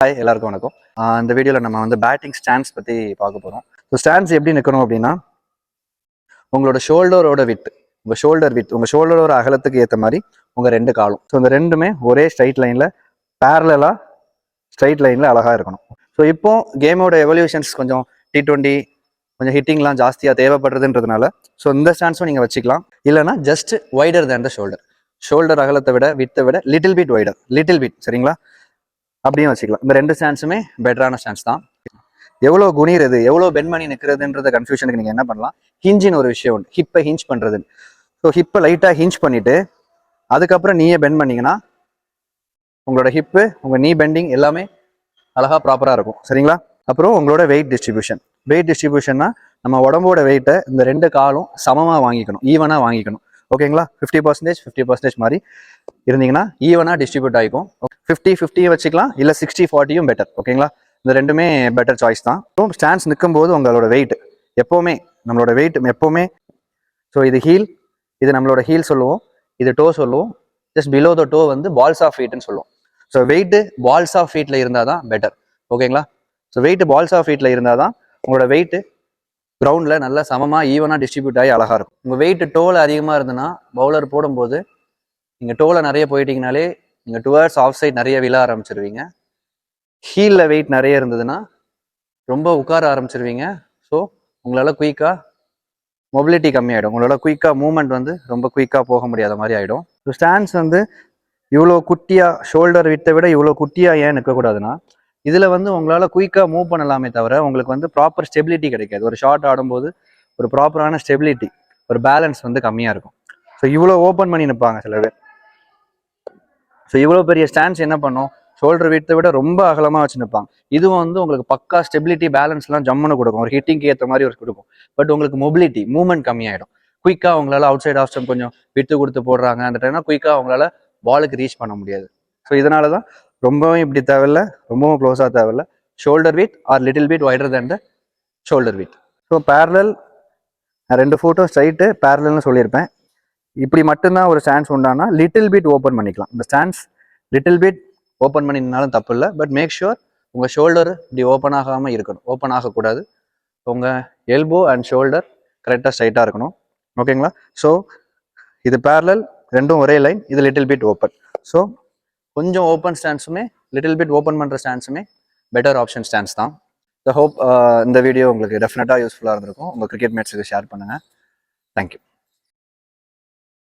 Hi எல்லாருக்கும் வணக்கம். இந்த வீடியோவில் நம்ம வந்து பேட்டிங் ஸ்டாண்ட்ஸ் பற்றி பார்க்க போகிறோம். ஸோ ஸ்டாண்ட்ஸ் எப்படி நிற்கணும் அப்படின்னா, உங்களோட ஷோல்டரோட வித், உங்கள் ஷோல்டரோட அகலத்துக்கு ஏற்ற மாதிரி உங்கள் ரெண்டு காலும், ஸோ இந்த ரெண்டுமே ஒரே ஸ்ட்ரைட் லைனில் பேரலாக ஸ்ட்ரைட் லைனில் அழகாக இருக்கணும். ஸோ இப்போ கேமோட எவல்யூஷன்ஸ் கொஞ்சம் T20 கொஞ்சம் ஹிட்டிங்லாம் ஜாஸ்தியாக தேவைப்படுறதுன்றதுனால ஸோ இந்த ஸ்டாண்ட்ஸும் நீங்கள் வச்சுக்கலாம். இல்லைனா just wider than the shoulder அகலத்தை விட வித்தை விட லிட்டில் பிட் சரிங்களா, அப்படியும் வச்சுக்கலாம். இந்த ரெண்டு ஸ்டாண்ட்ஸுமே பெட்டரான ஸ்டாண்ட்ஸ் தான். எவ்வளோ குனிறது, எவ்வளோ பெண்ட் பண்ணி நிற்கிறதுன்றத கன்ஃபியூஷனுக்கு நீங்கள் என்ன பண்ணலாம், ஹிஞ்சின்னு ஒரு விஷயம் உண்டு, ஹிப்பை ஹிஞ்ச் பண்ணுறது. ஸோ ஹிப்பை லைட்டாக ஹிஞ்ச் பண்ணிவிட்டு அதுக்கப்புறம் நீயே பெண்ட் பண்ணிங்கன்னா உங்களோட ஹிப்பு, உங்கள் நீ பெண்டிங் எல்லாமே அழகாக ப்ராப்பராக இருக்கும் சரிங்களா. அப்புறம் உங்களோட வெயிட் டிஸ்ட்ரிபியூஷன்னா நம்ம உடம்போட வெயிட்டை இந்த ரெண்டு காலும் சமமாக வாங்கிக்கணும், ஈவனாக வாங்கிக்கணும். ஓகேங்களா, 50% மாதிரி இருந்தீங்கன்னா ஈவனாக டிஸ்ட்ரிபியூட் ஆகிக்கும். 50-50 வச்சுக்கலாம், இல்லை 60-40யும் பெட்டர். ஓகேங்களா, இந்த ரெண்டுமே பெட்டர் சாய்ஸ் தான். ஸோ ஸ்டாண்ட்ஸ் நிற்கும் போது உங்களோட வெயிட் எப்போவுமே, நம்மளோட வெயிட் எப்போவுமே, ஸோ இது ஹீல், இது நம்மளோட ஹீல் சொல்லுவோம், இது டோ சொல்லுவோம், ஜஸ்ட் பிலோ த டோ வந்து பால்ஸ் ஆஃப் ஃபீட்னு சொல்லுவோம். ஸோ வெயிட்டு பால்ஸ் ஆஃப் ஃபீட்டில் இருந்தால் தான் பெட்டர். ஓகேங்களா, ஸோ வெயிட்டு பால்ஸ் ஆஃப் ஃபீட்டில் இருந்தால் தான் உங்களோட வெயிட்டு கிரவுண்டில் நல்லா சமமாக ஈவனாக டிஸ்ட்ரிபியூட் ஆகி அழகாக இருக்கும். உங்கள் வெயிட்டு டோவில் அதிகமாக இருந்ததுன்னா பவுலர் போடும்போது நீங்கள் டோவில் நிறைய போயிட்டீங்கனாலே நீங்கள் டுவர்ட்ஸ் ஆஃப் சைட் நிறைய விழ ஆரம்பிச்சிருவீங்க. ஹீலில் வெயிட் நிறைய இருந்ததுன்னா ரொம்ப உட்கார ஆரம்பிச்சிருவீங்க. ஸோ உங்களால் குயிக்காக மொபிலிட்டி கம்மியாயிடும், உங்களால் குயிக்காக மூவ்மெண்ட் வந்து ரொம்ப குயிக்காக போக முடியாத மாதிரி ஆகிடும். ஸோ ஸ்டாண்ட்ஸ் வந்து இவ்வளோ குட்டியாக, ஷோல்டர் வித்தை விட இவ்வளோ குட்டியாக ஏன் நிற்கக்கூடாதுன்னா, இதில் வந்து உங்களால் குயிக்காக மூவ் பண்ணலாமே தவிர உங்களுக்கு வந்து ப்ராப்பர் ஸ்டெபிலிட்டி கிடைக்காது. ஒரு ஷாட் ஆடும்போது ஒரு ப்ராப்பரான ஸ்டெபிலிட்டி, ஒரு பேலன்ஸ் வந்து கம்மியாக இருக்கும். ஸோ இவ்வளோ ஓப்பன் பண்ணி நிற்பாங்க சில பேர். ஸோ இவ்வளோ பெரிய ஸ்டாண்ட்ஸ் என்ன பண்ணும், ஷோல்டர் வித்தை விட ரொம்ப அகலமாக வச்சு நிற்பாங்க. இதுவும் வந்து உங்களுக்கு பக்கா ஸ்டெபிலிட்டி, பேலன்ஸ்லாம் ஜம்முன்னு கொடுக்கும், ஒரு ஹிட்டிங்க்கு ஏற்ற மாதிரி ஒரு கொடுக்கும். பட் உங்களுக்கு மொபிலிட்டி, மூவ்மெண்ட் கம்மியாயிடும். குயிக்காக உங்களால் அவுட் சைட் ஆஃப் ஸ்டம்ப் கொஞ்சம் விட்டு கொடுத்து போடுறாங்க அந்த டைம்னா குயிக்காக உங்களால் பாலுக்கு ரீச் பண்ண முடியாது. ஸோ இதனால தான் ரொம்பவும் இப்படி தேவையில்ல, ரொம்பவும் க்ளோஸாக தேவையில்ல. Shoulder width or little bit wider than the shoulder width. So parallel, 2 foot straight பேரலல்னு சொல்லியிருப்பேன். இப்படி மட்டும்தான் ஒரு ஸ்டாண்ட்ஸ் உண்டானா லிட்டில் பிட் ஓப்பன் பண்ணிக்கலாம். இந்த ஸ்டாண்ட்ஸ் லிட்டில் பிட் ஓப்பன் பண்ணினாலும் தப்பு இல்லை, பட் மேக் ஷுர் உங்கள் ஷோல்டர் இப்படி ஓப்பன் ஆகாமல் இருக்கணும், ஓப்பன் ஆகக்கூடாது. உங்கள் எல்போ அண்ட் ஷோல்டர் கரெக்டாக ஸ்ட்ரைட்டாக இருக்கணும். ஓகேங்களா, ஸோ இது பேரலல், ரெண்டும் ஒரே லைன், இது லிட்டில் பிட் ஓப்பன். ஸோ கொஞ்சம் ஓப்பன் ஸ்டாண்ட்ஸுமே லிட்டில் பிட் ஓப்பன் பண்ணுற ஸ்டாண்ட்ஸுமே பெட்டர் ஆப்ஷன் ஸ்டாண்ட்ஸ் தான். ஸோ ஹோப் இந்த வீடியோ உங்களுக்கு டெஃபினட்டாக யூஸ்ஃபுல்லாக இருந்திருக்கும். உங்கள் கிரிக்கெட் மேட்ஸுக்கு ஷேர் பண்ணுங்கள். தேங்க்யூ.